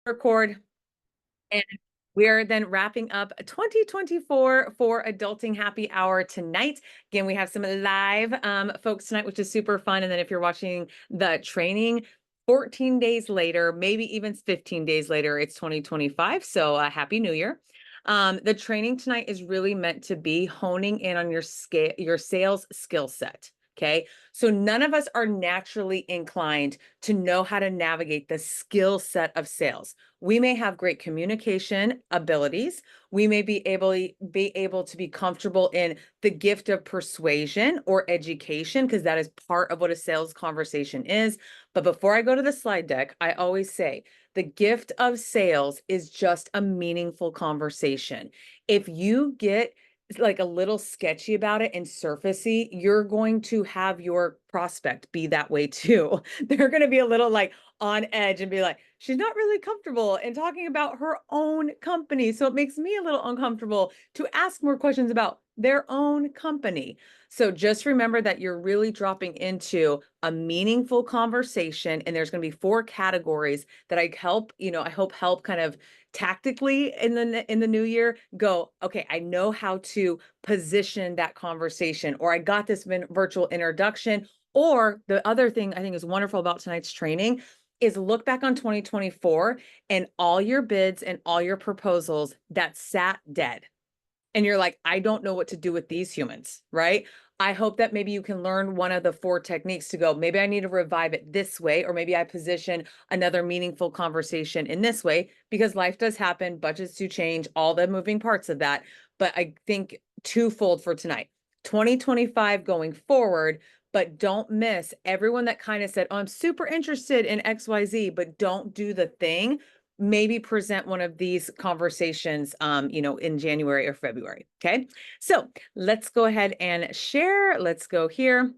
record, and we are then wrapping up 2024 for Adulting Happy Hour tonight. Again, we have some live folks tonight, which is super fun. And then if you're watching the training, 14 days later, maybe even 15 days later, it's 2025. So Happy New Year. The training tonight is really meant to be honing in on your sales skill set. Okay. So none of us are naturally inclined to know how to navigate the skill set of sales. We may have great communication abilities. We may be able to be comfortable in the gift of persuasion or education, because that is part of what a sales conversation is. But before I go to the slide deck, I always say the gift of sales is just a meaningful conversation. If you get like a little sketchy about it and surfacey, you're going to have your prospect be that way too. They're going to be a little like on edge and be like, she's not really comfortable in talking about her own company. So it makes me a little uncomfortable to ask more questions about their own company. So just remember that you're really dropping into a meaningful conversation, and there's going to be 4 categories that I hope help kind of tactically in the new year go, okay, I know how to position that conversation, or I got this virtual introduction. Or the other thing I think is wonderful about tonight's training is look back on 2024 and all your bids and all your proposals that sat dead. And you're like, I don't know what to do with these humans, right? I hope that maybe you can learn one of the 4 techniques to go, maybe I need to revive it this way, or maybe I position another meaningful conversation in this way, because life does happen, budgets do change, all the moving parts of that. But I think twofold for tonight, 2025 going forward, but don't miss everyone that kind of said, oh, I'm super interested in XYZ, but don't do the thing. Maybe present one of these conversations, in January or February. Okay. So let's go ahead and share. Let's go here.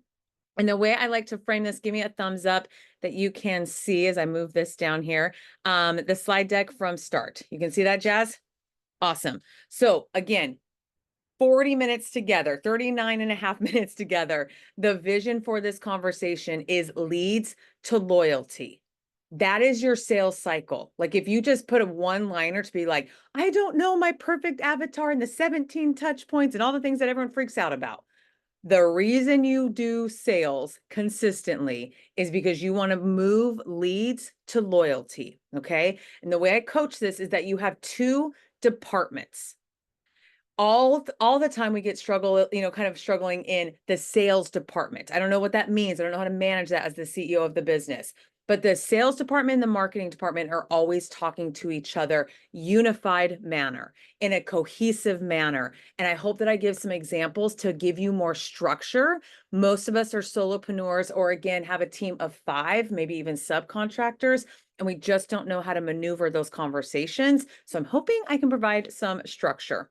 And the way I like to frame this, give me a thumbs up that you can see as I move this down here. The slide deck from start. You can see that, Jazz? Awesome. So again, 40 minutes together, 39 and a half minutes together. The vision for this conversation is leads to loyalty. That is your sales cycle. Like if you just put a one-liner to be like, I don't know my perfect avatar and the 17 touch points and all the things that everyone freaks out about. The reason you do sales consistently is because you want to move leads to loyalty. Okay. And the way I coach this is that you have 2 departments. All the time we get kind of struggling in the sales department. I don't know what that means. I don't know how to manage that as the CEO of the business. But the sales department and the marketing department are always talking to each other, unified manner, in a cohesive manner. And I hope that I give some examples to give you more structure. Most of us are solopreneurs, or again, have a team of 5, maybe even subcontractors, and we just don't know how to maneuver those conversations. So I'm hoping I can provide some structure.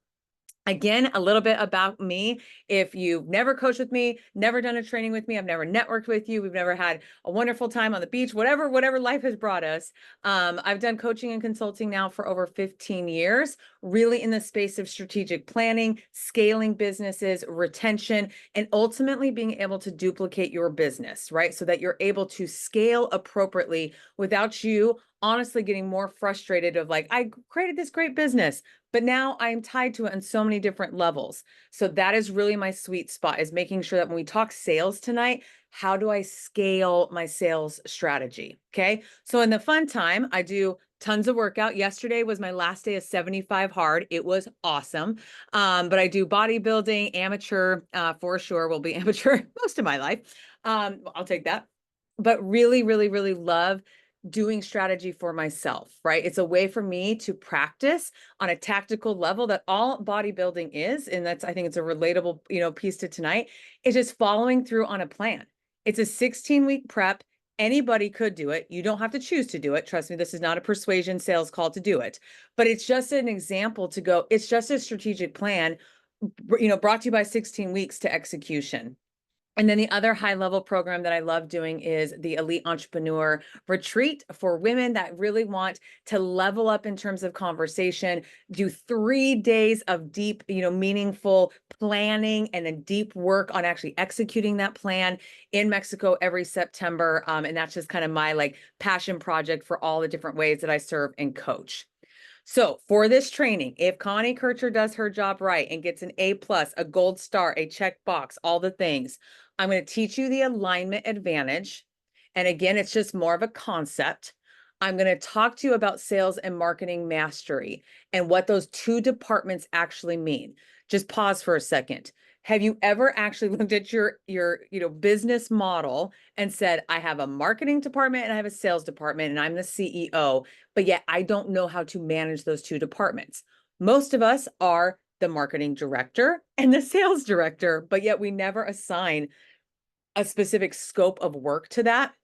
Again, a little bit about me. If you've never coached with me, never done a training with me, I've never networked with you, we've never had a wonderful time on the beach, whatever life has brought us. I've done coaching and consulting now for over 15 years, really in the space of strategic planning, scaling businesses, retention, and ultimately being able to duplicate your business, right? So that you're able to scale appropriately without you honestly getting more frustrated of like, I created this great business, but now I'm tied to it on so many different levels. So that is really my sweet spot, is making sure that when we talk sales tonight, how do I scale my sales strategy? Okay. So in the fun time, I do tons of workout. Yesterday was my last day of 75 hard. It was awesome. But I do bodybuilding, amateur, for sure, will be amateur most of my life. I'll take that. But really, really, really love doing strategy for myself, right? It's a way for me to practice on a tactical level that all bodybuilding is. And that's, I think it's a relatable, piece to tonight, is just following through on a plan. It's a 16-week prep. Anybody could do it. You don't have to choose to do it. Trust me, this is not a persuasion sales call to do it, but it's just an example to go, it's just a strategic plan, brought to you by 16 weeks to execution. And then the other high level program that I love doing is the Elite Entrepreneur Retreat for women that really want to level up in terms of conversation, do 3 days of deep, meaningful planning and then deep work on actually executing that plan in Mexico every September. And that's just kind of my like passion project for all the different ways that I serve and coach. So for this training, if Connie Kircher does her job right and gets an A plus, a gold star, a check box, all the things, I'm going to teach you the alignment advantage. And again, it's just more of a concept. I'm going to talk to you about sales and marketing mastery and what those two departments actually mean. Just pause for a second. Have you ever actually looked at your business model and said, I have a marketing department and I have a sales department and I'm the CEO, but yet I don't know how to manage those two departments? Most of us are the marketing director and the sales director, but yet we never assign a specific scope of work to that.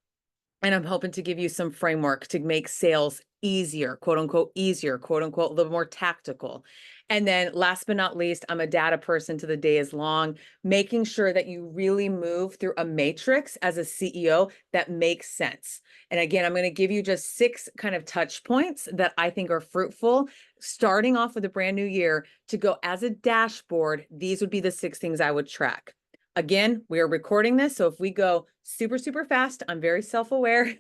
And I'm hoping to give you some framework to make sales easier, quote unquote, a little more tactical. And then last but not least, I'm a data person to the day is long, making sure that you really move through a matrix as a CEO that makes sense. And again, I'm going to give you just 6 kind of touch points that I think are fruitful, starting off with a brand new year to go as a dashboard. These would be the 6 things I would track. Again, we are recording this, so if we go super, super fast, I'm very self-aware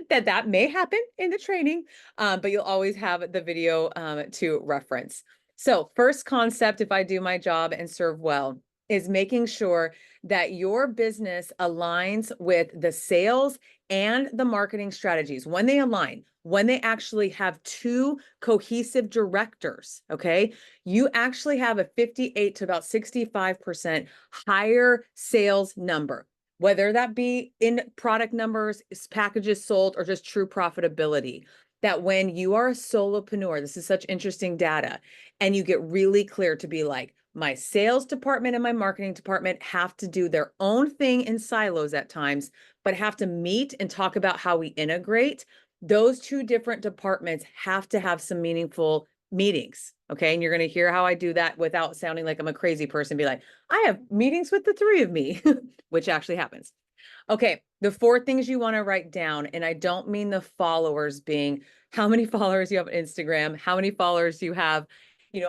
that may happen in the training, but you'll always have the video to reference. So first concept, if I do my job and serve well, is making sure that your business aligns with the sales and the marketing strategies. When they align, when they actually have 2 cohesive directors, okay, you actually have a 58 to about 65% higher sales number, whether that be in product numbers, packages sold, or just true profitability. That when you are a solopreneur, this is such interesting data, and you get really clear to be like, my sales department and my marketing department have to do their own thing in silos at times, but have to meet and talk about how we integrate. Those 2 different departments have to have some meaningful meetings. Okay. And you're going to hear how I do that without sounding like I'm a crazy person. Be like, I have meetings with the 3 of me, which actually happens. Okay. The 4 things you want to write down. And I don't mean the followers being how many followers you have on Instagram, how many followers you have,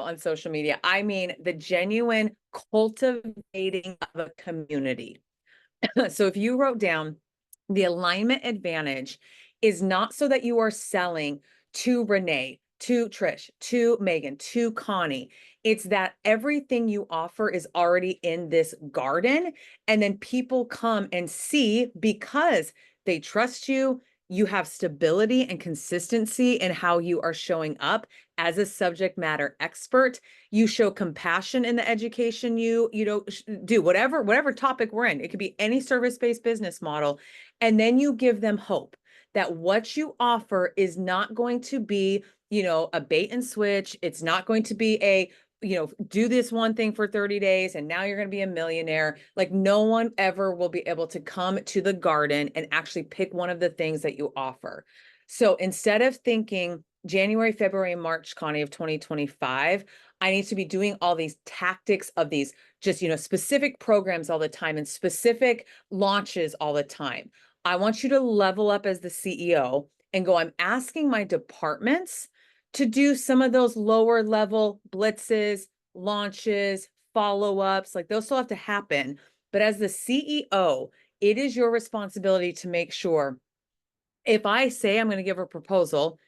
on social media. I mean the genuine cultivating of a community. So if you wrote down the alignment advantage is not so that you are selling to Renee, to Trish, to Megan, to Connie. It's that everything you offer is already in this garden. And then people come and see because they trust you. You have stability and consistency in how you are showing up as a subject matter expert. You show compassion in the education you do, whatever topic we're in. It could be any service-based business model. And then you give them hope that what you offer is not going to be, a bait and switch. It's not going to be a, do this one thing for 30 days and now you're going to be a millionaire. Like no one ever will be able to come to the garden and actually pick one of the things that you offer. So instead of thinking January, February, and March, Connie, of 2025, I need to be doing all these tactics of these just, specific programs all the time and specific launches all the time. I want you to level up as the CEO and go, I'm asking my departments to do some of those lower level blitzes, launches, follow-ups, like those still have to happen. But as the CEO, it is your responsibility to make sure if I say I'm going to give a proposal,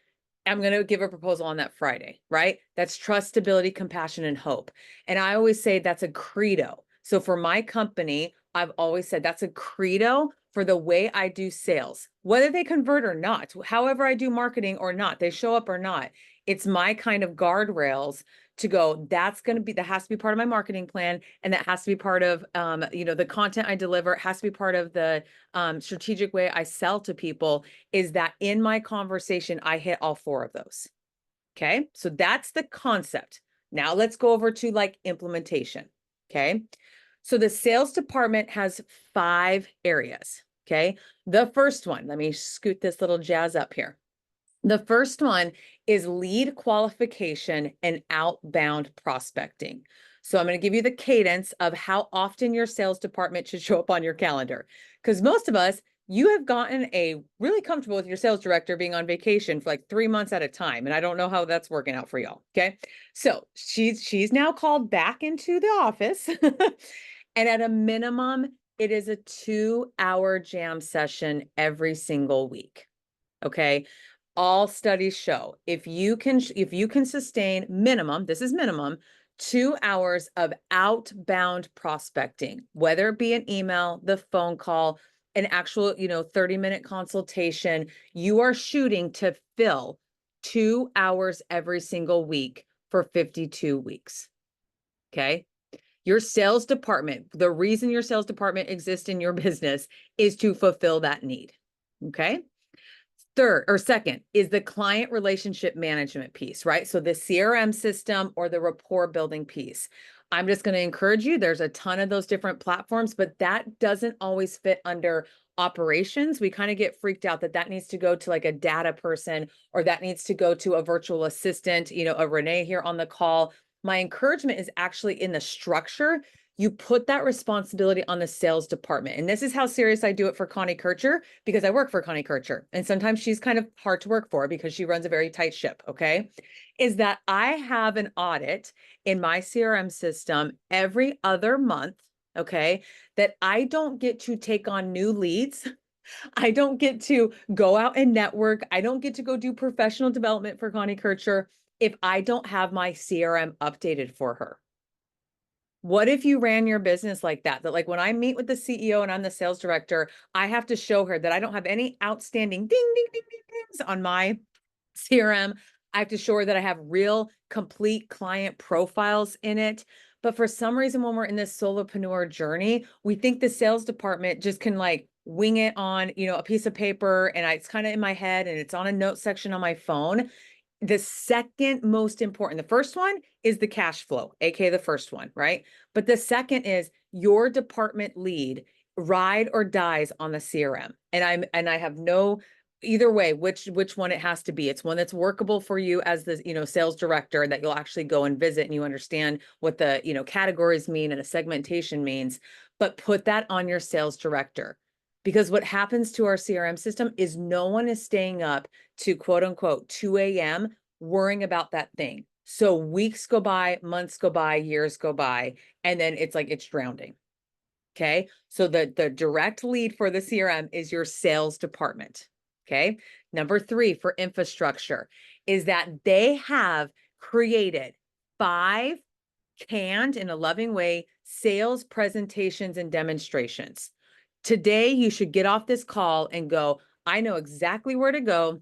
I'm going to give a proposal on that Friday, right? That's trust, stability, compassion, and hope. And I always say that's a credo. So for my company, I've always said that's a credo for the way I do sales, whether they convert or not, however I do marketing or not, they show up or not. It's my kind of guardrails to go, that has to be part of my marketing plan. And that has to be part of, the content I deliver. It has to be part of the strategic way I sell to people, is that in my conversation, I hit all 4 of those. Okay. So that's the concept. Now let's go over to like implementation. Okay. So the sales department has 5 areas. Okay. The first one, let me scoot this little jazz up here. The first one is lead qualification and outbound prospecting. So I'm going to give you the cadence of how often your sales department should show up on your calendar. Because most of us, you have gotten a really comfortable with your sales director being on vacation for like 3 months at a time. And I don't know how that's working out for y'all. Okay. So she's now called back into the office. And at a minimum, it is a 2-hour jam session every single week. Okay. All studies show if you can sustain minimum, this is minimum, 2 hours of outbound prospecting, whether it be an email, the phone call, an actual 30-minute consultation, you are shooting to fill 2 hours every single week for 52 weeks. Okay. Your sales department, the reason your sales department exists in your business is to fulfill that need. Okay. Third or second is the client relationship management piece, right? So the CRM system or the rapport building piece. I'm just going to encourage you. There's a ton of those different platforms, but that doesn't always fit under operations. We kind of get freaked out that that needs to go to like a data person or that needs to go to a virtual assistant, a Renee here on the call. My encouragement is actually in the structure. You put that responsibility on the sales department. And this is how serious I do it for Connie Kircher, because I work for Connie Kircher. And sometimes she's kind of hard to work for because she runs a very tight ship, okay? Is that I have an audit in my CRM system every other month, okay? That I don't get to take on new leads. I don't get to go out and network. I don't get to go do professional development for Connie Kircher if I don't have my CRM updated for her. What if you ran your business like that? That like when I meet with the CEO and I'm the sales director, I have to show her that I don't have any outstanding ding, ding, ding, ding, dings on my CRM. I have to show her that I have real complete client profiles in it. But for some reason, when we're in this solopreneur journey, we think the sales department just can like wing it on, a piece of paper and it's kind of in my head and it's on a note section on my phone. The second most important, the first one is the cash flow, aka the first one, right? But the second is your department lead ride or dies on the CRM. And I have no either way which one it has to be. It's one that's workable for you as the sales director that you'll actually go and visit and you understand what the categories mean and a segmentation means, but put that on your sales director. Because what happens to our CRM system is no one is staying up to quote unquote 2 a.m. worrying about that thing. So weeks go by, months go by, years go by, and then it's like it's drowning. Okay. So the direct lead for the CRM is your sales department. Okay. Number 3 for infrastructure is that they have created 5 canned in a loving way sales presentations and demonstrations. Today, you should get off this call and go, I know exactly where to go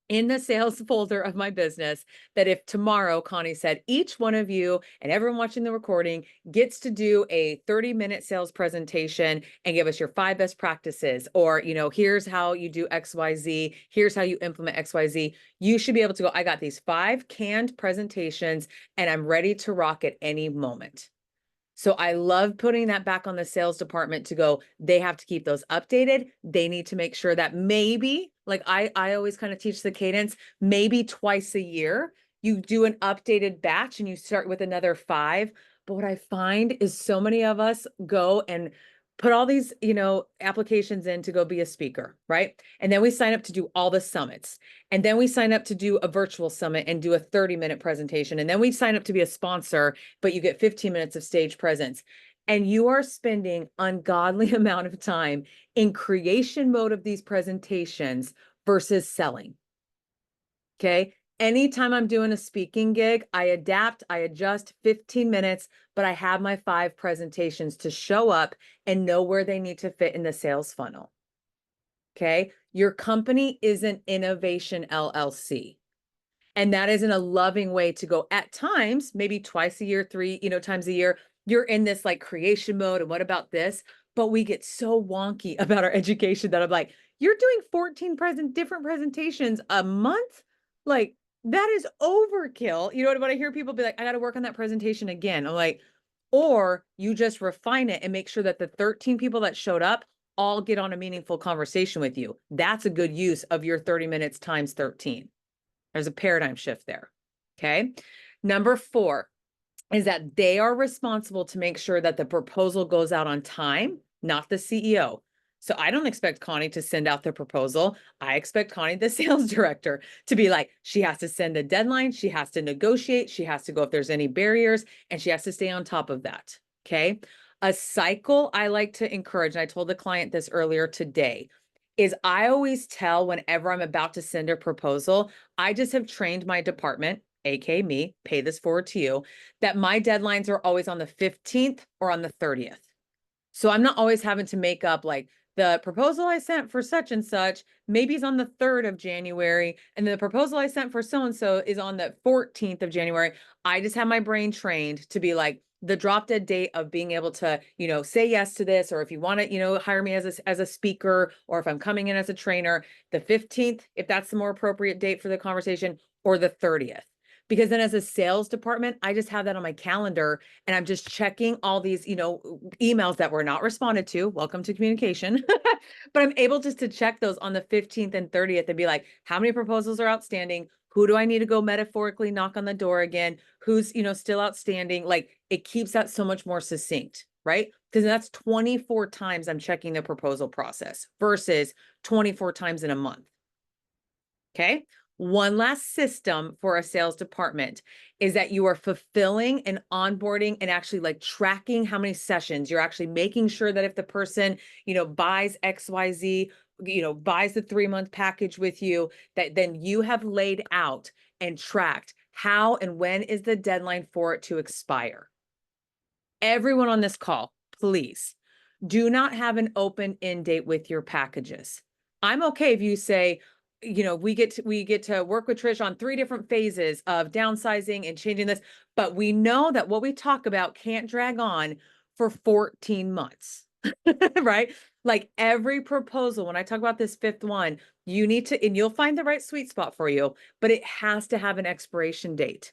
in the sales folder of my business, that if tomorrow Connie said each one of you and everyone watching the recording gets to do a 30-minute sales presentation and give us your 5 best practices, or here's how you do XYZ, here's how you implement XYZ, you should be able to go, I got these 5 canned presentations and I'm ready to rock at any moment. So I love putting that back on the sales department to go, they have to keep those updated. They need to make sure that maybe, like I always kind of teach the cadence, maybe twice a year, you do an updated batch and you start with another 5. But what I find is so many of us go and put all these, applications in to go be a speaker, right? And then we sign up to do all the summits. And then we sign up to do a virtual summit and do a 30-minute presentation. And then we sign up to be a sponsor, but you get 15 minutes of stage presence. And you are spending ungodly amount of time in creation mode of these presentations versus selling. Okay. Anytime I'm doing a speaking gig, I adapt, I adjust 15 minutes, but I have my 5 presentations to show up and know where they need to fit in the sales funnel. Okay. Your company is an innovation LLC. And that is in a loving way to go at times, maybe twice a year, 3, times a year, you're in this like creation mode. And what about this? But we get so wonky about our education that I'm like, you're doing 14 different presentations a month? Like, that is overkill. You know what? When I hear people be like, I got to work on that presentation again. I'm like, or you just refine it and make sure that the 13 people that showed up all get on a meaningful conversation with you. That's a good use of your 30 minutes times 13. There's a paradigm shift there. Okay. Number 4 is that they are responsible to make sure that the proposal goes out on time, not the CEO. So I don't expect Connie to send out the proposal. I expect Connie, the sales director, to be like, she has to send a deadline, she has to negotiate, she has to go if there's any barriers, and she has to stay on top of that. Okay. A cycle I like to encourage, and I told the client this earlier today, is I always tell whenever I'm about to send a proposal, I just have trained my department, aka me, pay this forward to you, that my deadlines are always on the 15th or on the 30th. So I'm not always having to make up like the proposal I sent for such and such, maybe is on the 3rd of January, and the proposal I sent for so-and-so is on the 14th of January. I just have my brain trained to be like the drop dead date of being able to, say yes to this, or if you want to, hire me as a speaker, or if I'm coming in as a trainer, the 15th, if that's the more appropriate date for the conversation, or the 30th. Because then as a sales department, I just have that on my calendar and I'm just checking all these, emails that were not responded to. Welcome to communication. But I'm able just to check those on the 15th and 30th and be like, how many proposals are outstanding? Who do I need to go metaphorically knock on the door again? Who's, still outstanding? Like it keeps that so much more succinct, right? Because that's 24 times I'm checking the proposal process versus 24 times in a month. Okay. One last system for a sales department is that you are fulfilling and onboarding and actually like tracking how many sessions you're actually making sure that if the person, buys XYZ, buys the 3-month package with you, that then you have laid out and tracked how and when is the deadline for it to expire. Everyone on this call, please do not have an open end date with your packages. I'm okay if you say, we get to work with Trish on 3 different phases of downsizing and changing this, but we know that what we talk about can't drag on for 14 months, right? Like every proposal, when I talk about this 5th one, you need to, and you'll find the right sweet spot for you, but it has to have an expiration date.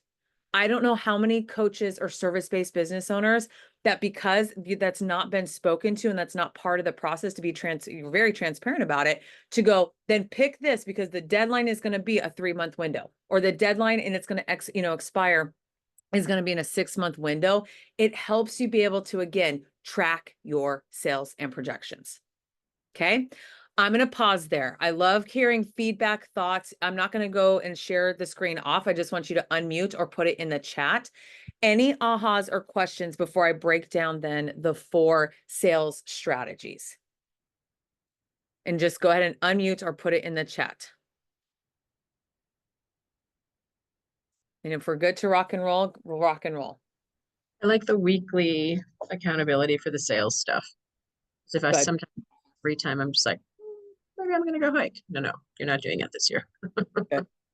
I don't know how many coaches or service-based business owners that because that's not been spoken to and that's not part of the process to be very transparent about it, to go, then pick this because the deadline is going to be a 3-month window, or the deadline and it's going to expire is going to be in a 6-month window. It helps you be able to, again, track your sales and projections. Okay. I'm going to pause there. I love hearing feedback, thoughts. I'm not going to go and share the screen off. I just want you to unmute or put it in the chat. Any ahas or questions before I break down then the 4 sales strategies? And just go ahead and unmute or put it in the chat. And if we're good to rock and roll, we'll rock and roll. I like the weekly accountability for the sales stuff. So if I sometimes free time, I'm just like, maybe I'm going to go hike. No, you're not doing it this year.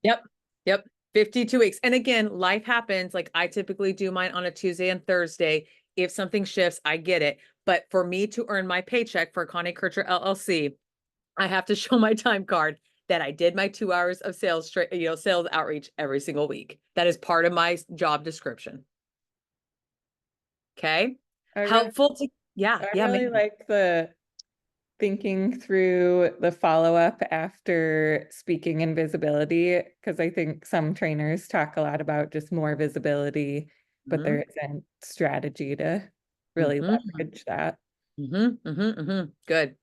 Yep. 52 weeks. And again, life happens. Like I typically do mine on a Tuesday and Thursday. If something shifts, I get it. But for me to earn my paycheck for Connie Kircher LLC, I have to show my time card that I did my 2 hours of sales outreach every single week. That is part of my job description. Okay. Helpful to, I really like the thinking through the follow-up after speaking and visibility, because I think some trainers talk a lot about just more visibility, but there isn't strategy to really leverage that. Good.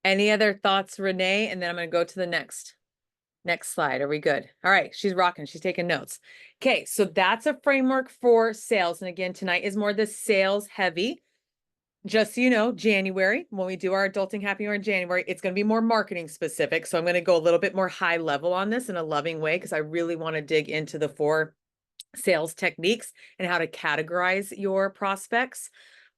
Any other thoughts, Renee? And then I'm going to go to the next slide. Are we good? All right. She's rocking. She's taking notes. Okay. So that's a framework for sales. And again, tonight is more the sales heavy. Just so you know, January, when we do our Adulting Happy Hour in January, it's going to be more marketing specific. So I'm going to go a little bit more high level on this in a loving way, because I really want to dig into the 4 sales techniques and how to categorize your prospects.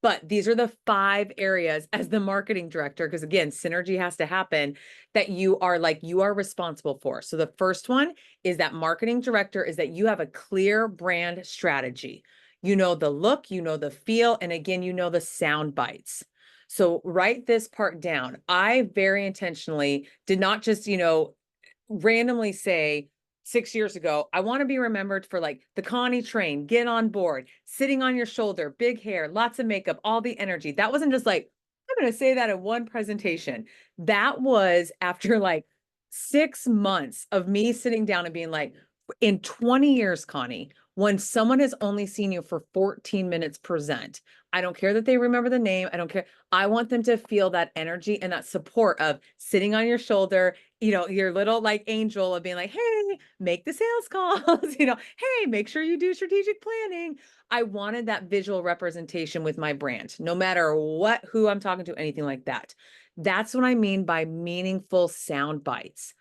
But these are the 5 areas as the marketing director, because again, synergy has to happen, that you are responsible for. So the first one is that marketing director is that you have a clear brand strategy. You know the look, you know the feel, and again, you know the sound bites. So write this part down. I very intentionally did not just, randomly say 6 years ago, I want to be remembered for like the Connie train, get on board, sitting on your shoulder, big hair, lots of makeup, all the energy. That wasn't just like, I'm going to say that in one presentation. That was after like 6 months of me sitting down and being like, in 20 years, Connie, When someone has only seen you for 14 minutes present, I don't care that they remember the name. I don't care. I want them to feel that energy and that support of sitting on your shoulder, your little like angel of being like, hey, make the sales calls, hey, make sure you do strategic planning. I wanted that visual representation with my brand, no matter who I'm talking to, anything like that. That's what I mean by meaningful sound bites.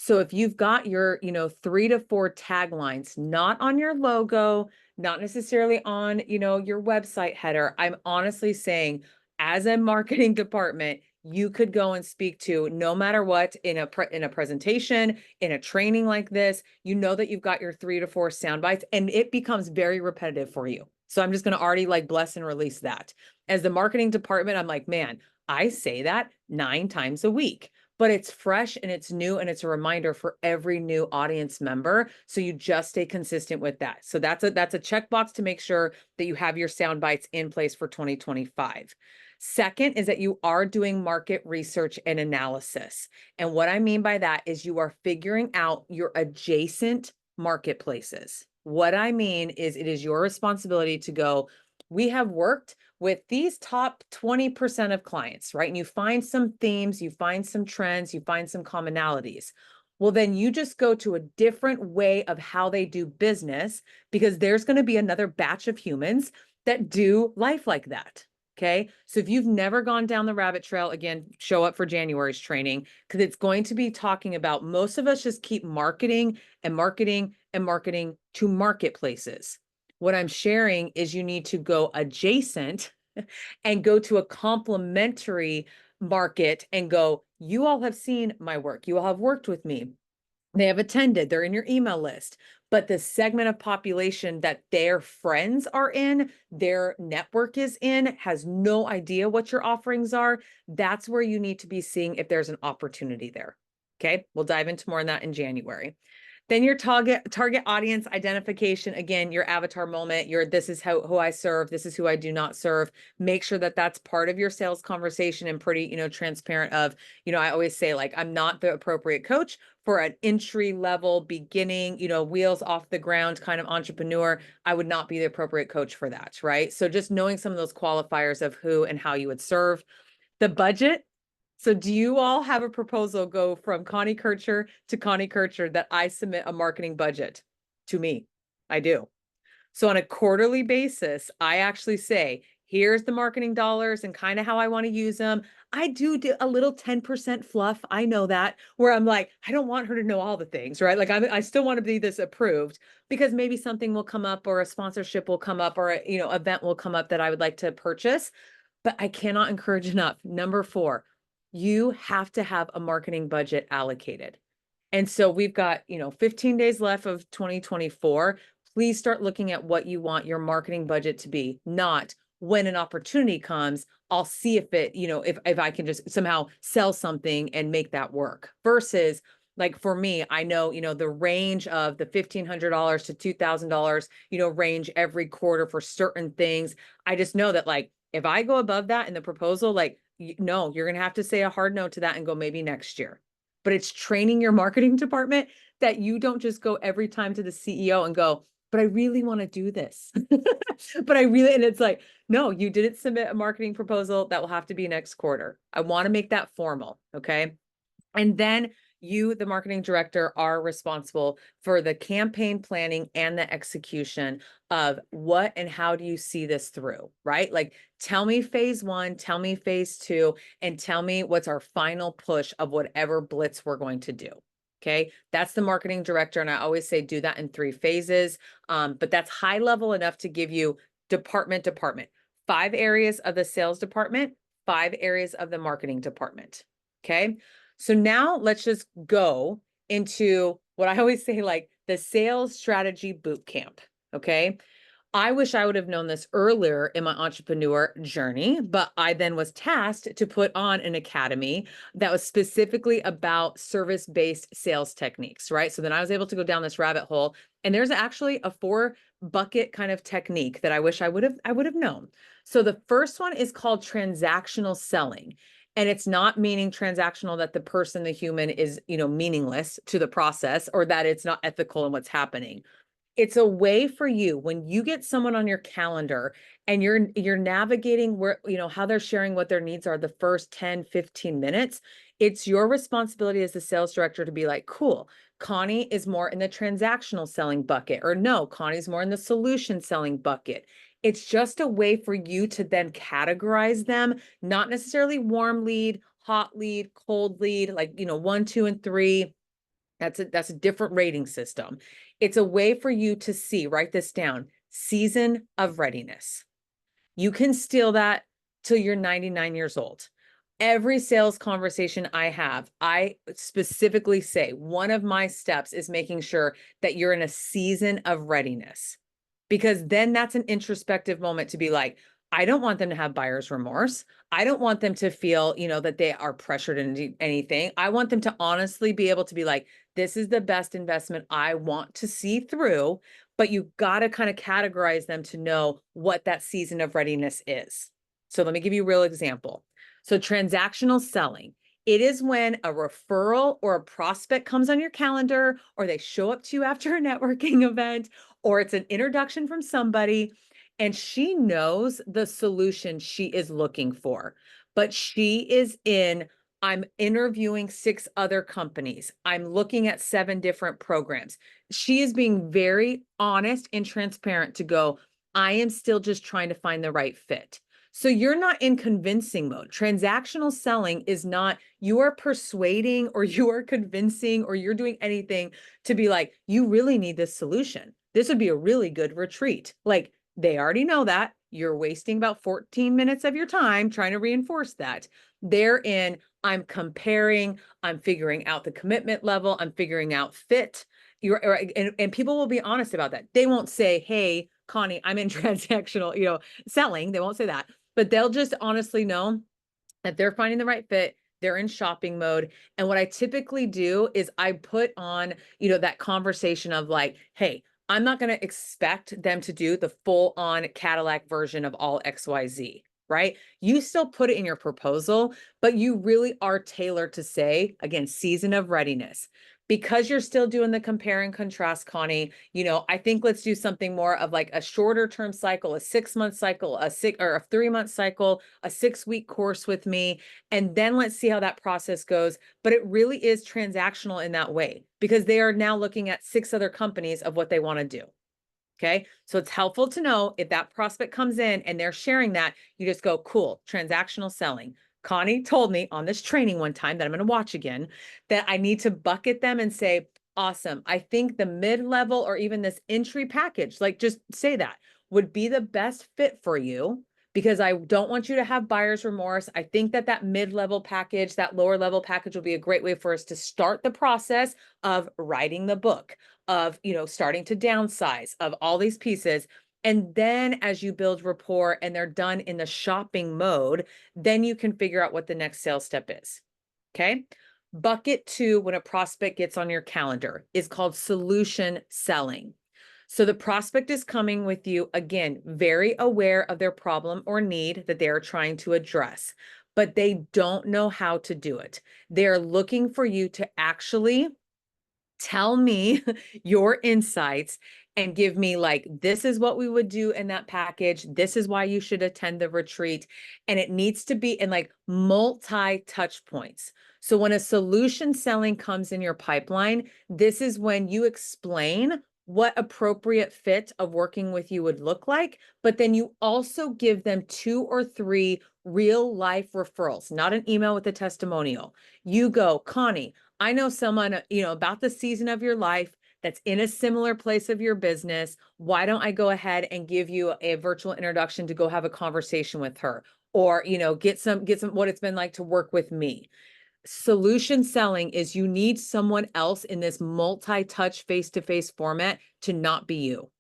So if you've got your, 3 to 4 taglines, not on your logo, not necessarily on, your website header, I'm honestly saying as a marketing department, you could go and speak to no matter what in a presentation, in a training like this, that you've got your 3 to 4 sound bites and it becomes very repetitive for you. So I'm just going to already like bless and release that. As the marketing department, I'm like, man, I say that 9 times a week. But it's fresh and it's new and it's a reminder for every new audience member. So you just stay consistent with that. So that's a checkbox to make sure that you have your sound bites in place for 2025. Second is that you are doing market research and analysis. And what I mean by that is you are figuring out your adjacent marketplaces. What I mean is it is your responsibility to go, we have worked with these top 20% of clients, right? And you find some themes, you find some trends, you find some commonalities. Well, then you just go to a different way of how they do business because there's going to be another batch of humans that do life like that. Okay. So if you've never gone down the rabbit trail, again, show up for January's training because it's going to be talking about most of us just keep marketing and marketing and marketing to marketplaces. What I'm sharing is you need to go adjacent and go to a complementary market and go, you all have seen my work. You all have worked with me. They have attended, they're in your email list, but the segment of population that their friends are in, their network is in, has no idea what your offerings are. That's where you need to be seeing if there's an opportunity there. Okay, we'll dive into more on that in January. Then your target audience identification, again, your avatar moment, this is who I serve, this is who I do not serve. Make sure that that's part of your sales conversation and pretty, transparent of, I always say like, I'm not the appropriate coach for an entry level beginning, wheels off the ground kind of entrepreneur. I would not be the appropriate coach for that, right? So just knowing some of those qualifiers of who and how you would serve. The budget. So do you all have a proposal go from Connie Kircher to Connie Kircher that I submit a marketing budget to me? I do. So on a quarterly basis, I actually say, here's the marketing dollars and kind of how I want to use them. I do a little 10% fluff. I know that where I'm like, I don't want her to know all the things, right? Like I still want to be this approved because maybe something will come up or a sponsorship will come up or event will come up that I would like to purchase. But I cannot encourage enough. Number 4, you have to have a marketing budget allocated. And so we've got, 15 days left of 2024. Please start looking at what you want your marketing budget to be, not when an opportunity comes, I'll see if it, if I can just somehow sell something and make that work versus like for me, I know, the range of the $1,500 to $2,000, range every quarter for certain things. I just know that like, if I go above that in the proposal, like, no, you're going to have to say a hard no to that and go maybe next year. But it's training your marketing department that you don't just go every time to the CEO and go, but I really want to do this. And it's like, no, you didn't submit a marketing proposal. That will have to be next quarter. I want to make that formal. Okay. And then you, the marketing director, are responsible for the campaign planning and the execution of what and how do you see this through, right? Like, tell me phase 1, tell me phase 2, and tell me what's our final push of whatever blitz we're going to do. Okay, that's the marketing director. And I always say do that in 3 phases. But that's high level enough to give you department, 5 areas of the sales department, 5 areas of the marketing department. Okay. So now let's just go into what I always say, like the sales strategy boot camp. Okay. I wish I would have known this earlier in my entrepreneur journey, but I then was tasked to put on an academy that was specifically about service-based sales techniques, right? So then I was able to go down this rabbit hole, and there's actually a 4-bucket kind of technique that I wish I would have known. So the first one is called transactional selling. And it's not meaning transactional that the person, the human is, meaningless to the process or that it's not ethical in what's happening. It's a way for you when you get someone on your calendar and you're navigating where, how they're sharing what their needs are the first 10, 15 minutes. It's your responsibility as the sales director to be like, cool, Connie is more in the transactional selling bucket, or no, Connie's more in the solution selling bucket. It's just a way for you to then categorize them, not necessarily warm lead, hot lead, cold lead, like, 1, 2, and 3. That's a different rating system. It's a way for you to see, write this down, season of readiness. You can steal that till you're 99 years old. Every sales conversation I have, I specifically say one of my steps is making sure that you're in a season of readiness, because then that's an introspective moment to be like, I don't want them to have buyer's remorse. I don't want them to feel, that they are pressured into anything. I want them to honestly be able to be like, this is the best investment I want to see through, but you got to kind of categorize them to know what that season of readiness is. So let me give you a real example. So transactional selling, it is when a referral or a prospect comes on your calendar, or they show up to you after a networking event, or it's an introduction from somebody, and she knows the solution she is looking for, but she is I'm interviewing 6 other companies. I'm looking at 7 different programs. She is being very honest and transparent to go, I am still just trying to find the right fit. So you're not in convincing mode. Transactional selling is not you are persuading or you are convincing or you're doing anything to be like, you really need this solution. This would be a really good retreat. Like, they already know that. You're wasting about 14 minutes of your time trying to reinforce that. They're in, I'm comparing, I'm figuring out the commitment level, I'm figuring out fit. And people will be honest about that. They won't say, hey, Connie, I'm in transactional, selling. They won't say that, but they'll just honestly know that they're finding the right fit. They're in shopping mode. And what I typically do is I put on, that conversation of like, hey, I'm not going to expect them to do the full on Cadillac version of all XYZ, right? You still put it in your proposal, but you really are tailored to say, again, season of readiness. Because you're still doing the compare and contrast, Connie, I think let's do something more of like a shorter term cycle, a 6-month cycle, a 3-month cycle, a 6-week course with me. And then let's see how that process goes. But it really is transactional in that way, because they are now looking at 6 other companies of what they want to do. Okay. So it's helpful to know if that prospect comes in and they're sharing that, you just go, cool, transactional selling. Connie told me on this training one time that I'm going to watch again, that I need to bucket them and say, awesome. I think the mid-level or even this entry package, like just say that would be the best fit for you, because I don't want you to have buyer's remorse. I think that mid-level package, that lower level package will be a great way for us to start the process of writing the book, of, starting to downsize, of all these pieces. And then as you build rapport and they're done in the shopping mode, then you can figure out what the next sales step is. Okay. Bucket 2, when a prospect gets on your calendar, is called solution selling. So the prospect is coming with you, again, very aware of their problem or need that they are trying to address, but they don't know how to do it. They're looking for you to actually tell me your insights and give me like, this is what we would do in that package. This is why you should attend the retreat. And it needs to be in like multi-touch points. So when a solution selling comes in your pipeline, this is when you explain what appropriate fit of working with you would look like, but then you also give them 2 or 3 real life referrals, not an email with a testimonial. You go, Connie, I know someone, about the season of your life that's in a similar place of your business. Why don't I go ahead and give you a virtual introduction to go have a conversation with her, or, get some what it's been like to work with me. Solution selling is you need someone else in this multi-touch face-to-face format to not be you.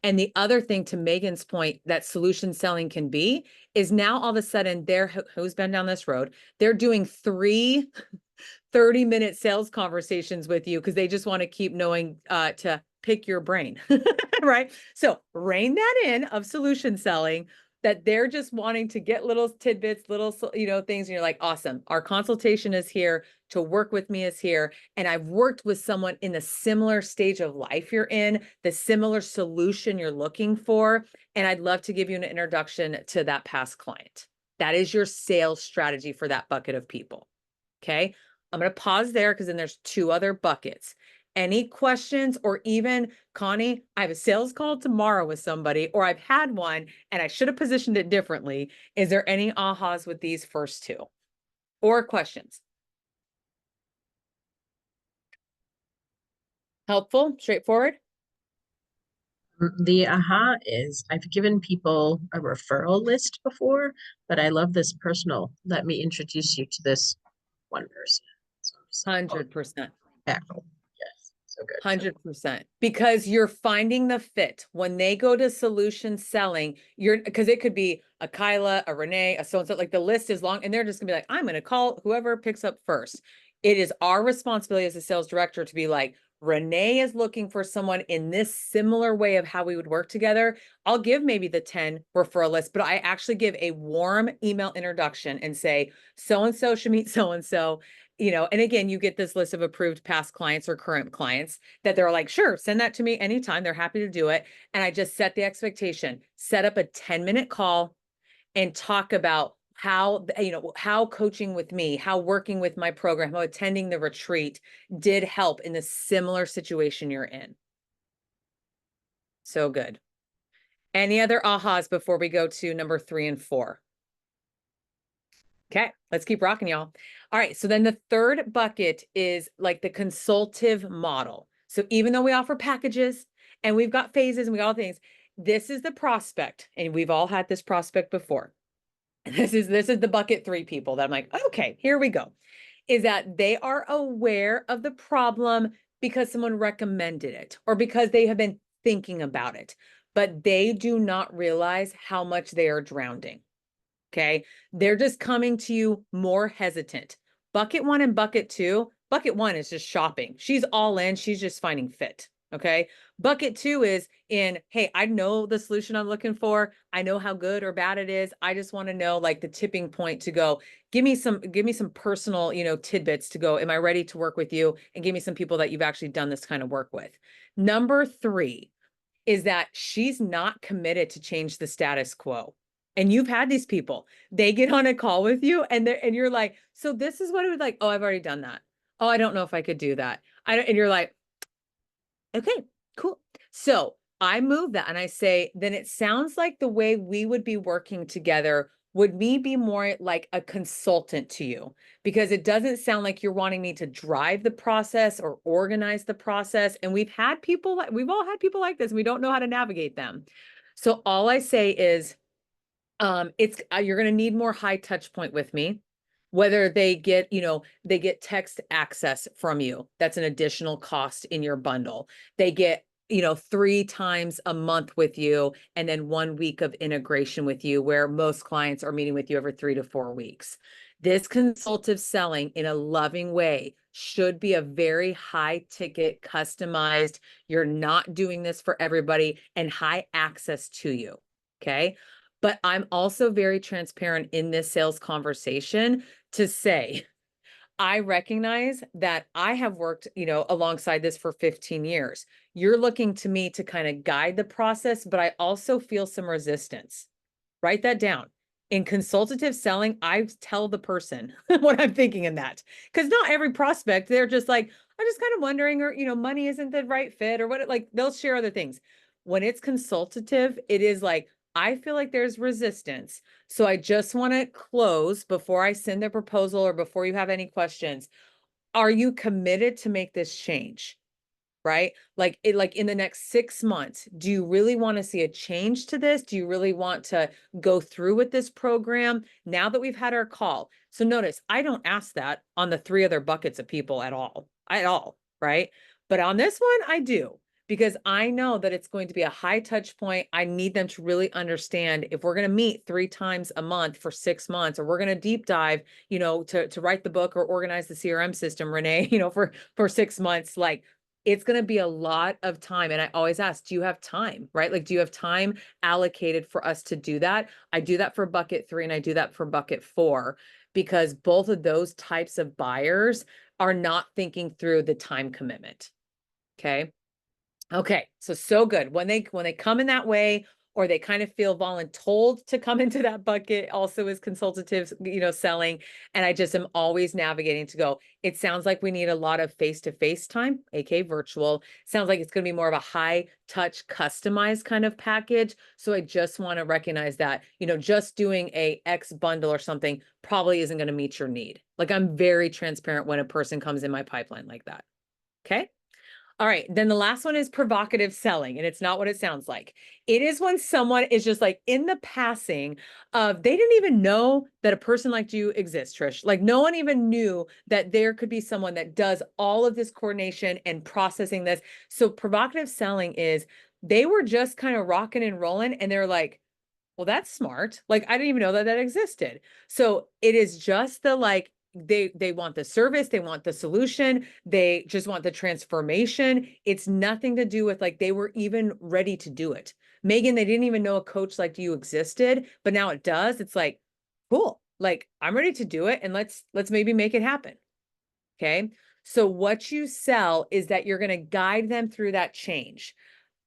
And the other thing, to Megan's point, that solution selling can be is now all of a sudden who's been down this road, they're doing 3 30-minute sales conversations with you because they just want to keep knowing to pick your brain, right? So rein that in of solution selling. that they're just wanting to get little tidbits, little, things. And you're like, awesome. Our consultation is here, to work with me is here. And I've worked with someone in the similar stage of life you're in, the similar solution you're looking for. And I'd love to give you an introduction to that past client. That is your sales strategy for that bucket of people. Okay. I'm going to pause there because then there's 2 other buckets. Any questions, or even, Connie, I have a sales call tomorrow with somebody, or I've had one and I should have positioned it differently. Is there any ahas with these first 2 or questions? Helpful, straightforward? The aha is I've given people a referral list before, but I love this personal. Let me introduce you to this one person. So I'm just like, 100%. impactful. Yes, so good. 100%, because you're finding the fit when they go to solution selling. Because it could be a Kyla, a Renee, a so-and-so, like the list is long, and they're just gonna be like, I'm gonna call whoever picks up first. It is our responsibility as a sales director to be like, Renee is looking for someone in this similar way of how we would work together. I'll give maybe the 10 referral list, but I actually give a warm email introduction and say, so-and-so should meet so-and-so. And again, you get this list of approved past clients or current clients that they're like, sure, send that to me anytime. They're happy to do it. And I just set the expectation, set up a 10-minute call and talk about how coaching with me, how working with my program, how attending the retreat did help in the similar situation you're in. So good. Any other ahas before we go to number 3 and 4? Okay, let's keep rocking, y'all. All right, so then the third bucket is like the consultative model. So even though we offer packages and we've got phases and we got all things, this is the prospect, and we've all had this prospect before. This is the bucket 3 people that I'm like, okay, here we go. Is that they are aware of the problem because someone recommended it or because they have been thinking about it, but they do not realize how much they are drowning. Okay. They're just coming to you more hesitant. Bucket 1 and bucket 2. Bucket 1 is just shopping. She's all in. She's just finding fit. Okay. Bucket 2 is in, hey, I know the solution I'm looking for. I know how good or bad it is. I just want to know like the tipping point to go, give me some personal, tidbits to go. Am I ready to work with you? And give me some people that you've actually done this kind of work with. Number 3 is that she's not committed to change the status quo. And you've had these people, they get on a call with you and you're like, so this is what it would like. Oh, I've already done that. Oh, I don't know if I could do that. And you're like, okay, cool. So I move that and I say, then it sounds like the way we would be working together would me be more like a consultant to you, because it doesn't sound like you're wanting me to drive the process or organize the process. And we've all had people like this, and we don't know how to navigate them. So all I say is, you're going to need more high touch point with me, whether they get text access from you. That's an additional cost in your bundle. They get 3 times a month with you, and then 1 week of integration with you, where most clients are meeting with you every 3 to 4 weeks. This consultative selling in a loving way should be a very high ticket, customized. You're not doing this for everybody, and high access to you. Okay. But I'm also very transparent in this sales conversation to say, I recognize that I have worked, alongside this for 15 years. You're looking to me to kind of guide the process, but I also feel some resistance. Write that down. In consultative selling, I tell the person what I'm thinking in that, because not every prospect, they're just like, I'm just kind of wondering, or, money isn't the right fit, or what, like they'll share other things. When it's consultative, it is like, I feel like there's resistance. So I just want to close before I send the proposal or before you have any questions. Are you committed to make this change? Right? Like in the next 6 months, do you really want to see a change to this? Do you really want to go through with this program now that we've had our call? So notice, I don't ask that on the 3 other buckets of people at all, right? But on this one, I do, because I know that it's going to be a high touch point. I need them to really understand, if we're going to meet 3 times a month for 6 months, or we're going to deep dive, to write the book or organize the CRM system, Renee, for 6 months, like, it's going to be a lot of time. And I always ask, do you have time, right? Like, do you have time allocated for us to do that? I do that for bucket 3 and I do that for bucket 4, because both of those types of buyers are not thinking through the time commitment. Okay. Okay. So good. When they come in that way, or they kind of feel voluntold to come into that bucket, also is consultative, selling. And I just am always navigating to go, it sounds like we need a lot of face-to-face time, aka virtual. Sounds like it's going to be more of a high touch, customized kind of package. So I just want to recognize that, just doing a X bundle or something probably isn't going to meet your need. Like, I'm very transparent when a person comes in my pipeline like that. Okay. All right, then the last one is provocative selling, and it's not what it sounds like. It is when someone is just like in the passing of, they didn't even know that a person like you exists, Trish. Like, no one even knew that there could be someone that does all of this coordination and processing this. So provocative selling is, they were just kind of rocking and rolling, and they're like, well, that's smart. Like, I didn't even know that existed. So it is just the, like, they want the service, they want the solution, they just want the transformation. It's nothing to do with, like, they were even ready to do it. Megan, they didn't even know a coach like you existed, but now it does. It's like, cool. Like, I'm ready to do it, and let's maybe make it happen. Okay. So what you sell is that you're going to guide them through that change.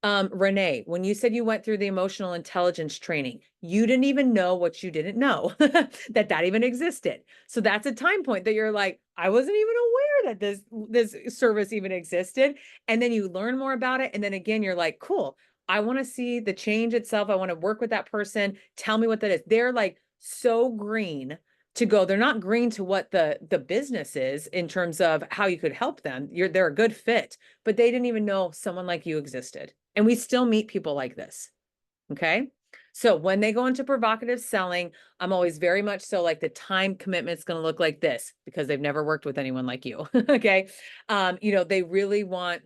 Renee, when you said you went through the emotional intelligence training, you didn't even know what you didn't know, that even existed. So that's a time point that you're like, I wasn't even aware that this service even existed. And then you learn more about it. And then again, you're like, cool, I want to see the change itself. I want to work with that person. Tell me what that is. They're like so green to go. They're not green to what the business is in terms of how you could help them. They're a good fit, but they didn't even know someone like you existed. And we still meet people like this. Okay. So when they go into provocative selling, I'm always very much so like, the time commitment is going to look like this, because they've never worked with anyone like you. Okay. They really want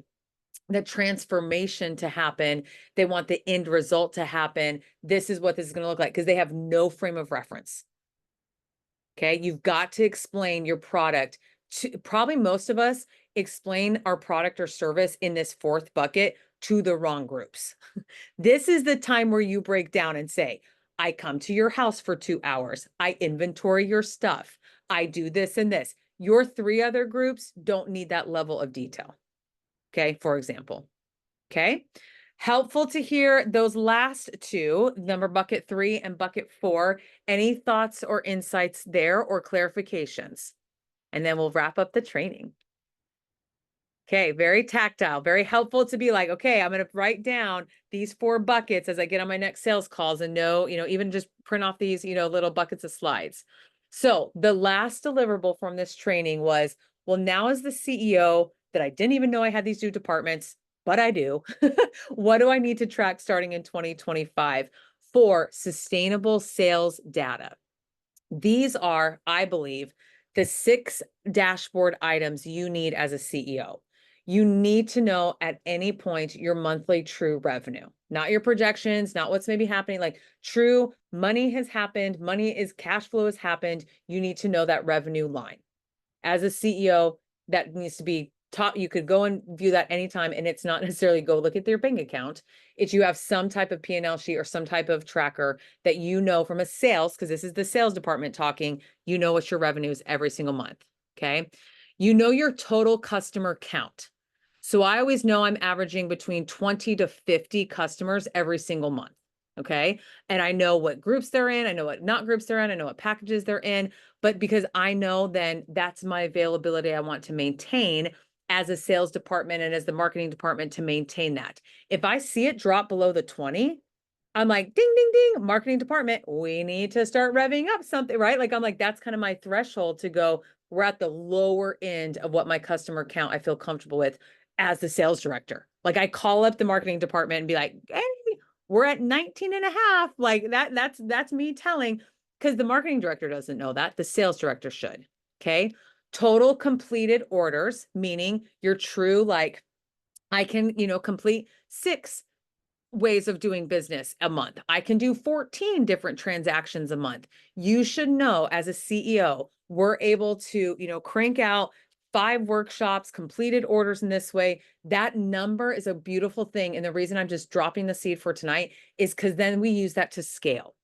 the transformation to happen. They want the end result to happen. This is what this is going to look like, because they have no frame of reference. Okay. You've got to explain your product to, probably most of us explain our product or service in this 4th bucket to the wrong groups. This is the time where you break down and say, I come to your house for 2 hours. I inventory your stuff. I do this and this. Your 3 other groups don't need that level of detail. Okay. For example. Okay. Helpful to hear those last 2, number bucket 3 and bucket 4. Any thoughts or insights there, or clarifications? And then we'll wrap up the training. Okay, very tactile, very helpful to be like, okay, I'm going to write down these 4 buckets as I get on my next sales calls, and know, even just print off these, little buckets of slides. So the last deliverable from this training was, well, now as the CEO that I didn't even know I had these 2 departments, but I do, what do I need to track starting in 2025 for sustainable sales data? These are, I believe, the 6 dashboard items you need as a CEO. You need to know at any point your monthly true revenue, not your projections, not what's maybe happening, like true money has happened, cash flow has happened. You need to know that revenue line. As a CEO, that needs to be taught. You could go and view that anytime, and it's not necessarily go look at your bank account. It's, you have some type of P&L sheet or some type of tracker that from a sales, because this is the sales department talking, what your revenue is every single month. Okay. Your total customer count. So I always know I'm averaging between 20 to 50 customers every single month. Okay. And I know what groups they're in. I know what not groups they're in. I know what packages they're in. But because I know, then that's my availability I want to maintain as a sales department and as the marketing department, to maintain that. If I see it drop below the 20, I'm like, ding, ding, ding, marketing department, we need to start revving up something, right? Like, I'm like, that's kind of my threshold to go, we're at the lower end of what my customer count I feel comfortable with as the sales director. Like, I call up the marketing department and be like, hey, we're at 19 and a half. Like that's me telling, because the marketing director doesn't know that. The sales director should. Okay. Total completed orders, meaning your true, like, I can, complete 6 ways of doing business a month. I can do 14 different transactions a month. You should know, as a CEO, we're able to, crank out 5 workshops, completed orders in this way. That number is a beautiful thing. And the reason I'm just dropping the seed for tonight is because then we use that to scale.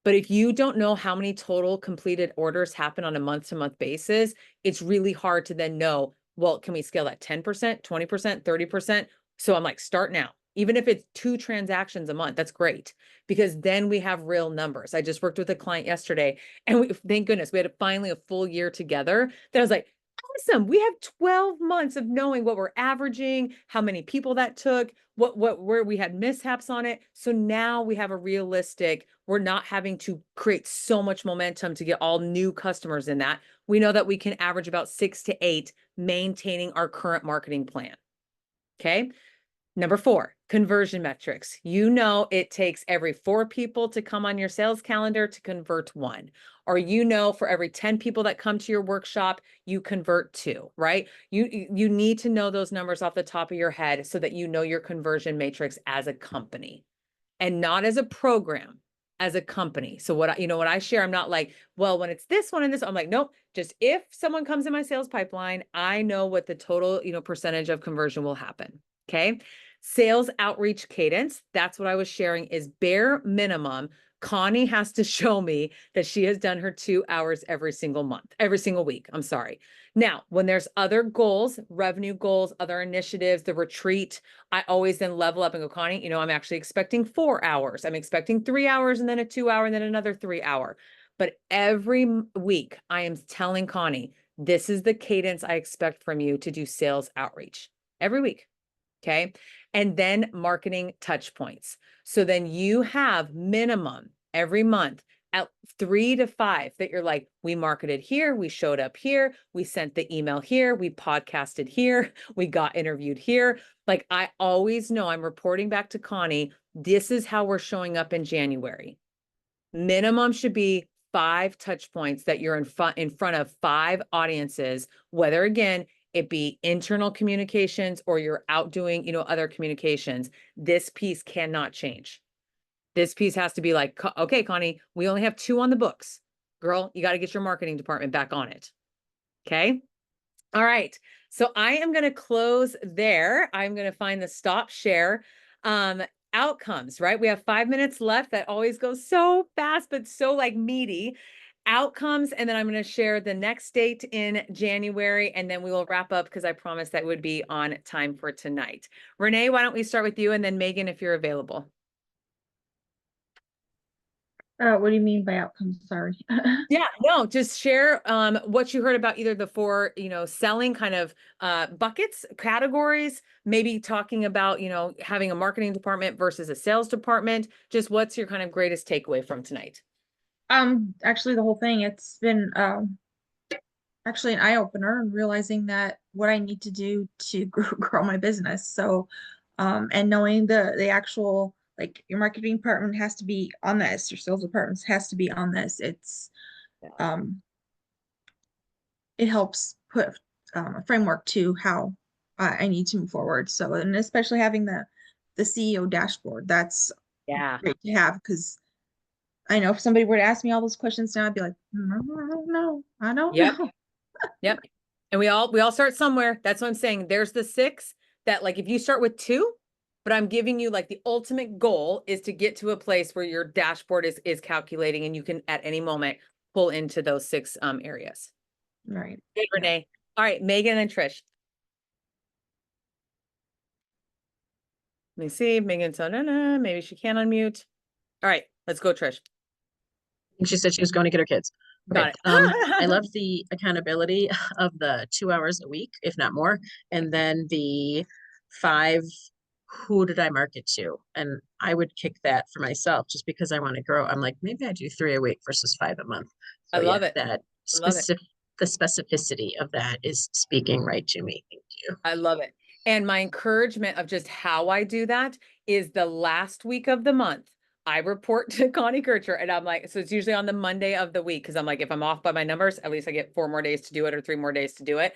But if you don't know how many total completed orders happen on a month-to-month basis, it's really hard to then know, well, can we scale that 10%, 20%, 30%? So I'm like, start now. Even if it's 2 transactions a month, that's great, because then we have real numbers. I just worked with a client yesterday, and thank goodness, we had finally a full year together. That I was like, awesome. We have 12 months of knowing what we're averaging, how many people that took, where we had mishaps on it. So now we have a realistic, we're not having to create so much momentum to get all new customers in that. We know that we can average about 6 to 8 maintaining our current marketing plan. Okay. Number 4, conversion metrics. You know, it takes every 4 people to come on your sales calendar to convert 1. Or you know, for every 10 people that come to your workshop, you convert 2, right? You need to know those numbers off the top of your head so that you know your conversion matrix as a company and not as a program, as a company. So what I share, I'm not like, well, when it's this one and this, I'm like, nope, just if someone comes in my sales pipeline, I know what the total, percentage of conversion will happen. Okay. Sales outreach cadence. That's what I was sharing is bare minimum. Connie has to show me that she has done her 2 hours every single week. I'm sorry. Now, when there's other goals, revenue goals, other initiatives, the retreat, I always then level up and go, Connie, I'm actually expecting 4 hours. I'm expecting 3 hours and then a 2 hour and then another 3 hour. But every week I am telling Connie, this is the cadence I expect from you to do sales outreach every week. Okay. And then marketing touch points. So then you have minimum every month at 3 to 5 that you're like, we marketed here, we showed up here, we sent the email here, we podcasted here, we got interviewed here. Like I always know I'm reporting back to Connie, this is how we're showing up in January. Minimum should be 5 touch points that you're in front of 5 audiences, whether again, it be internal communications or you're out doing, other communications. This piece cannot change. This piece has to be like, okay, Connie, we only have 2 on the books. Girl, you got to get your marketing department back on it. Okay. All right. So I am going to close there. I'm going to find the stop share. Outcomes, right? We have 5 minutes left. That always goes so fast, but so like meaty. Outcomes, and then I'm going to share the next date in January, and then we will wrap up because I promised that would be on time for tonight. Renee, why don't we start with you, and then Megan, if you're available. What do you mean by outcomes? Sorry. Yeah, no, just share what you heard about either the 4, selling kind of buckets, categories, maybe talking about, having a marketing department versus a sales department. Just what's your kind of greatest takeaway from tonight? Actually the whole thing, it's been actually an eye-opener and realizing that what I need to do to grow my business. So and knowing the actual, like, your marketing department has to be on this, your sales department has to be on this. It's it helps put a framework to how I need to move forward. So, and especially having the CEO dashboard, that's great to have, because I know if somebody were to ask me all those questions now, I'd be like, I don't know. I don't know. Yep. And we all start somewhere. That's what I'm saying. There's the 6 that, like, if you start with 2, but I'm giving you like the ultimate goal is to get to a place where your dashboard is calculating and you can at any moment pull into those 6 areas. Right. Good, Renee. All right, Megan and Trish. Let me see. Megan said, maybe she can unmute. All right, let's go, Trish. She said she was going to get her kids. Okay. Got it. I love the accountability of the 2 hours a week, if not more. And then the 5, who did I market to? And I would kick that for myself just because I want to grow. I'm like, maybe I do 3 a week versus 5 a month. So I love it. That I love it. the specificity of that is speaking right to me. Thank you. I love it. And my encouragement of just how I do that is the last week of the month. I report to Connie Kircher and I'm like, so it's usually on the Monday of the week. Cause I'm like, if I'm off by my numbers, at least I get 4 more days to do it or 3 more days to do it.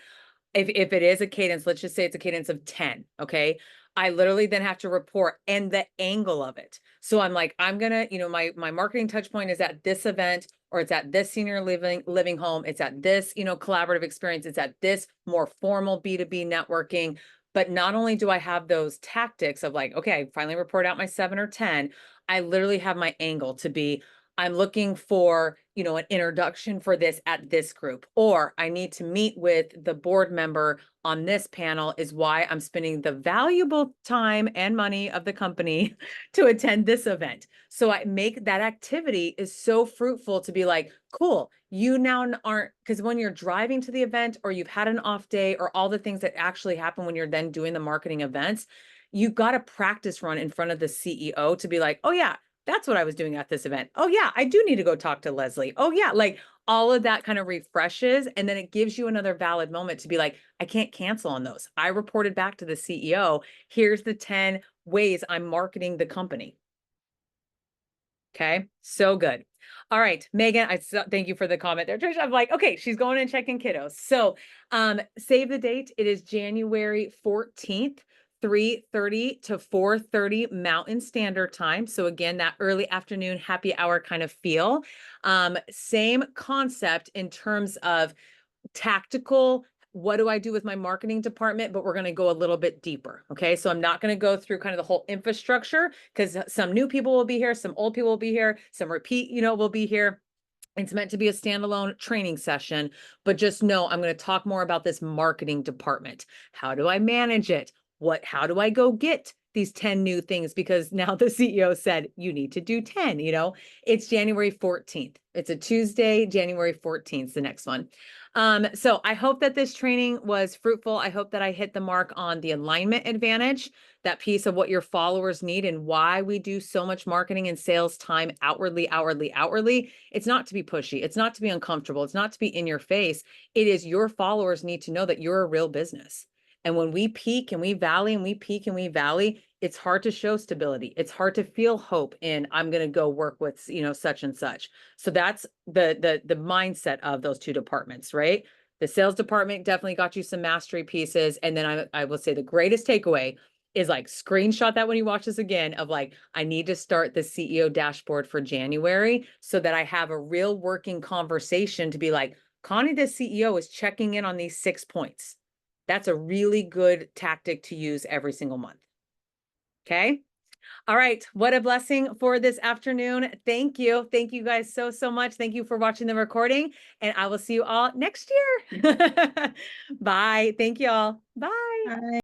If it is a cadence, let's just say it's a cadence of 10. Okay. I literally then have to report and the angle of it. So I'm like, I'm going to, my marketing touch point is at this event, or it's at this senior living home, it's at this, collaborative experience, it's at this more formal B2B networking. But not only do I have those tactics of like, okay, I finally report out my 7 or 10, I literally have my angle to be, I'm looking for, an introduction for this at this group, or I need to meet with the board member on this panel is why I'm spending the valuable time and money of the company to attend this event. So I make that activity is so fruitful to be like, cool, you now aren't, because when you're driving to the event or you've had an off day or all the things that actually happen when you're then doing the marketing events, you got a practice run in front of the CEO to be like, oh yeah, that's what I was doing at this event. Oh yeah, I do need to go talk to Leslie. Oh yeah, like all of that kind of refreshes. And then it gives you another valid moment to be like, I can't cancel on those. I reported back to the CEO. Here's the 10 ways I'm marketing the company. Okay, so good. All right, Megan, thank you for the comment there, Trish. I'm like, okay, she's going and checking kiddos. So save the date. It is January 14th. 3:30 to 4:30 Mountain Standard Time. So again, that early afternoon happy hour kind of feel. Same concept in terms of tactical, what do I do with my marketing department? But we're going to go a little bit deeper. Okay. So I'm not going to go through kind of the whole infrastructure because some new people will be here, some old people will be here, some repeat, will be here. It's meant to be a standalone training session, but just know I'm going to talk more about this marketing department. How do I manage it? How do I go get these 10 new things? Because now the CEO said you need to do 10, it's January 14th. It's a Tuesday, January 14th, is the next one. So I hope that this training was fruitful. I hope that I hit the mark on the alignment advantage, that piece of what your followers need and why we do so much marketing and sales time outwardly. It's not to be pushy. It's not to be uncomfortable. It's not to be in your face. It is your followers need to know that you're a real business. And when we peak and we valley and we peak and we valley, it's hard to show stability. It's hard to feel hope in I'm going to go work with, such and such. So that's the mindset of those two departments, right? The sales department definitely got you some mastery pieces. And then I will say the greatest takeaway is like screenshot that when you watch this again of like, I need to start the CEO dashboard for January so that I have a real working conversation to be like, Connie, the CEO is checking in on these 6 points. That's a really good tactic to use every single month. Okay. All right. What a blessing for this afternoon. Thank you. Thank you guys so, so much. Thank you for watching the recording, and I will see you all next year. Bye. Thank you all. Bye. Bye.